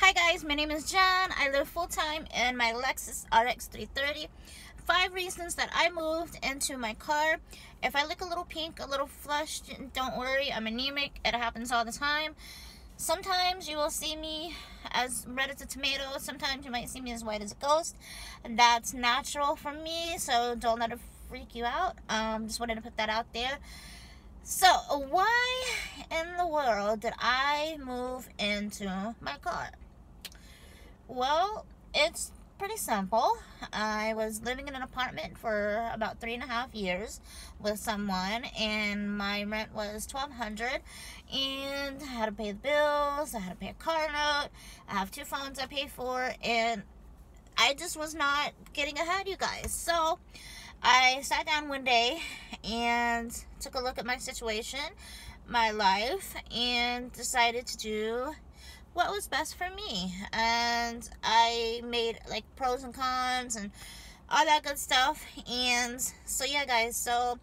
Hi guys, my name is Jan. I live full-time in my Lexus RX 330. 5 reasons that I moved into my car. If I look a little pink, a little flushed, don't worry, I'm anemic. It happens all the time. Sometimes you will see me as red as a tomato. Sometimes you might see me as white as a ghost. That's natural for me, so don't let it freak you out. Just wanted to put that out there. So, why in the world did I move into my car? Well, it's pretty simple. I was living in an apartment for about 3.5 years with someone, and my rent was $1,200, and I had to pay the bills, I had to pay a car note, I have 2 phones I pay for, and I just was not getting ahead, you guys. So I sat down one day and took a look at my situation, my life, and decided to do what was best for me. And I made like pros and cons and all that good stuff. And so yeah guys, so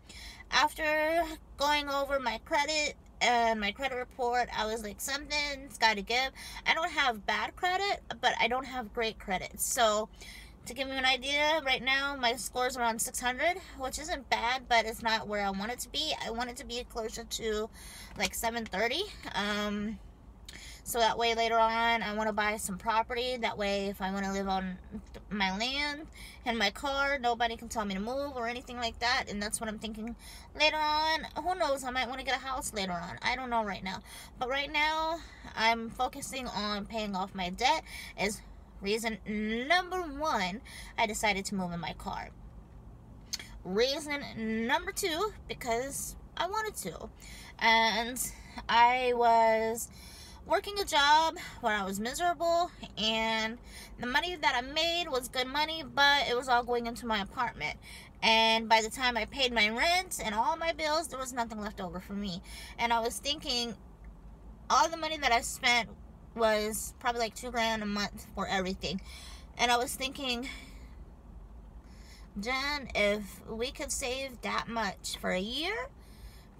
after going over my credit and my credit report, I was like, something's gotta give. I don't have bad credit, but I don't have great credit. So to give you an idea, right now my score is around 600, which isn't bad, but it's not where I want it to be. I want it to be closer to like 730. So that way later on I want to buy some property. That way if I want to live on my land and my car, nobody can tell me to move or anything like that. And that's what I'm thinking later on. Who knows, I might want to get a house later on. I don't know right now. But right now I'm focusing on paying off my debt as reason number 1. I decided to move in my car. Reason number 2, because I wanted to. And I was working a job where I was miserable, and the money that I made was good money, but it was all going into my apartment. And by the time I paid my rent and all my bills, there was nothing left over for me. And I was thinking, all the money that I spent was probably like $2 grand a month for everything. And I was thinking, Jen, if we could save that much for a year,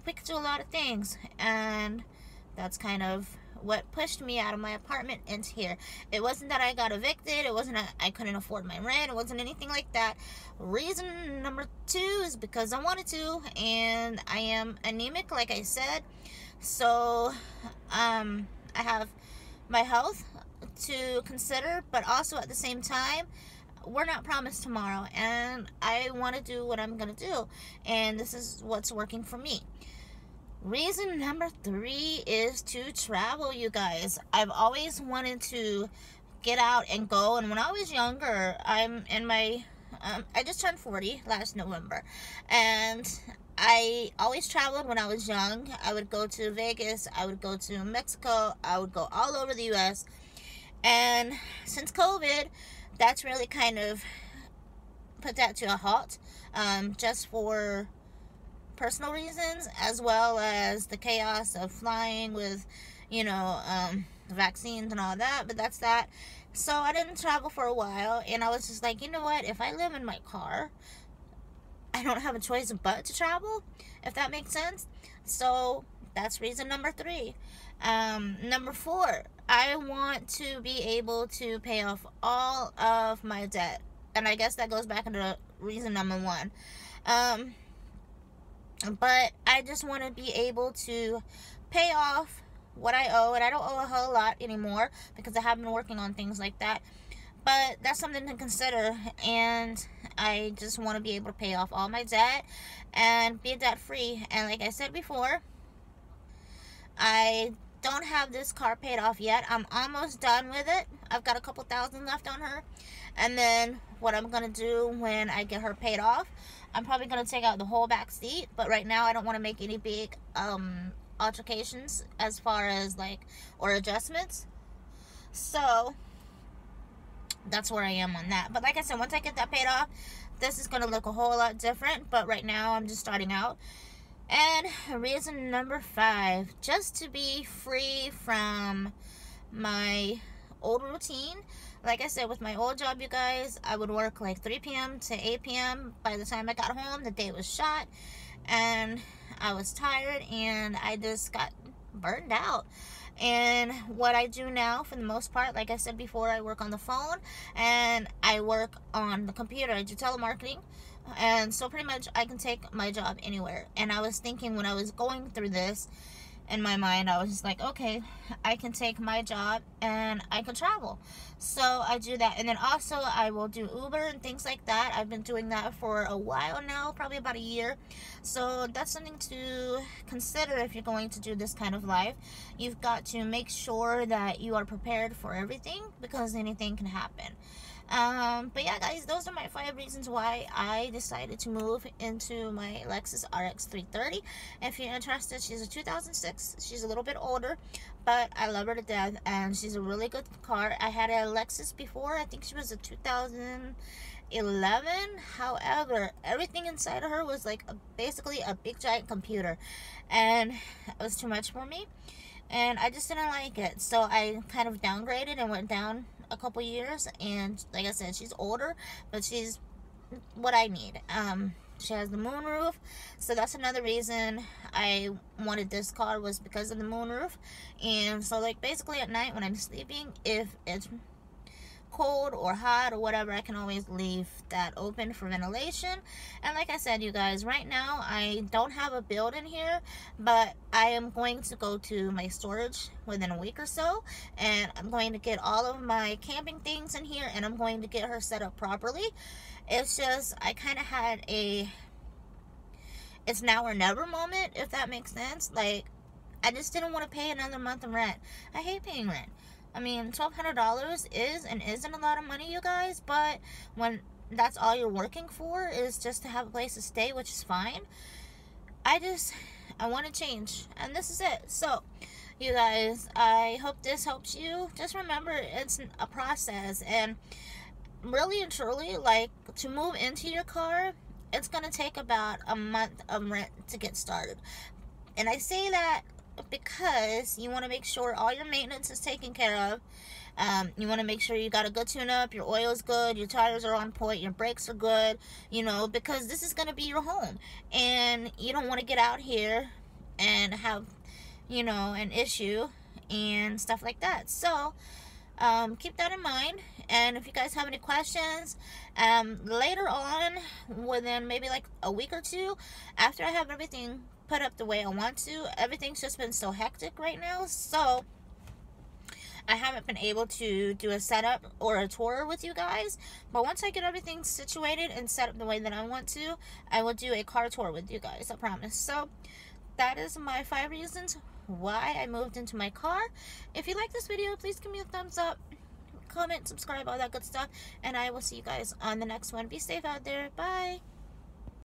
we could do a lot of things. And that's kind of what pushed me out of my apartment into here. It wasn't that I got evicted. It wasn't that I couldn't afford my rent. It wasn't anything like that. Reason number 2 is because I wanted to, and I am anemic, like I said. So I have my health to consider, but also at the same time, we're not promised tomorrow, and I want to do what I'm gonna do, and this is what's working for me. Reason number 3 is to travel, you guys. I've always wanted to get out and go, and when I was younger, I'm in my I just turned 40 last November, and I always traveled when I was young. I would go to Vegas, I would go to Mexico, I would go all over the US. And since COVID, that's really kind of put that to a halt, just for personal reasons, as well as the chaos of flying with, you know, vaccines and all that. But that's that. So I didn't travel for a while, and I was just like, you know what, if I live in my car, I don't have a choice but to travel, if that makes sense. So that's reason number 3. Number 4, I want to be able to pay off all of my debt, and I guess that goes back into reason number 1. But I just want to be able to pay off what I owe, and I don't owe a whole lot anymore because I have been working on things like that. But that's something to consider, and I just want to be able to pay off all my debt and be debt free. And like I said before, I don't have this car paid off yet. I'm almost done with it. I've got a couple thousand left on her. And then what I'm going to do when I get her paid off, I'm probably going to take out the whole back seat. But right now I don't want to make any big altercations as far as like, or adjustments. So that's where I am on that. But like I said, once I get that paid off, this is going to look a whole lot different. But right now I'm just starting out. And reason number 5, just to be free from my old routine. Like I said, with my old job, you guys, I would work like 3 p.m. to 8 p.m. By the time I got home, the day was shot, and I was tired, and I just got burned out. And what I do now, for the most part, like I said before, I work on the phone and I work on the computer. I do telemarketing. And so pretty much I can take my job anywhere. And I was thinking when I was going through this, in my mind, I was just like, okay, I can take my job and I can travel. So I do that. And then also I will do Uber and things like that. I've been doing that for a while now, probably about a year. So that's something to consider if you're going to do this kind of life. You've got to make sure that you are prepared for everything, because anything can happen. But yeah, guys, those are my 5 reasons why I decided to move into my Lexus RX 330. If you're interested, she's a 2006. She's a little bit older, but I love her to death, and she's a really good car. I had a Lexus before. I think she was a 2011. However, everything inside of her was like basically a big giant computer, and it was too much for me, and I just didn't like it. So I kind of downgraded and went down a couple years. And like I said, she's older, but she's what I need. She has the moonroof, so that's another reason I wanted this car, was because of the moonroof. And so like basically at night when I'm sleeping, if it's cold or hot or whatever, I can always leave that open for ventilation. And like I said, you guys, right now I don't have a build in here, but I am going to go to my storage within a week or so, and I'm going to get all of my camping things in here, and I'm going to get her set up properly. It's just I kind of had a it's now or never moment, if that makes sense. Like, I just didn't want to pay another month of rent. I hate paying rent. I mean, $1,200 is and isn't a lot of money, you guys, but when that's all you're working for is just to have a place to stay, which is fine. I want to change, and this is it. So, you guys, I hope this helps you. Just remember, it's a process, and really and truly, like, to move into your car, it's going to take about a month of rent to get started. And I say that because you want to make sure all your maintenance is taken care of. You want to make sure you got a good tune-up, your oil's good, your tires are on point, your brakes are good, you know, because this is going to be your home. And you don't want to get out here and have, you know, an issue and stuff like that. So, keep that in mind. And if you guys have any questions, later on, within maybe like a week or two, after I have everything put up the way I want to, everything's just been so hectic right now, so I haven't been able to do a setup or a tour with you guys. But once I get everything situated and set up the way that I want to, I will do a car tour with you guys, I promise. So that is my 5 reasons why I moved into my car. If you like this video, please give me a thumbs up, comment, subscribe, all that good stuff, and I will see you guys on the next one. Be safe out there. Bye.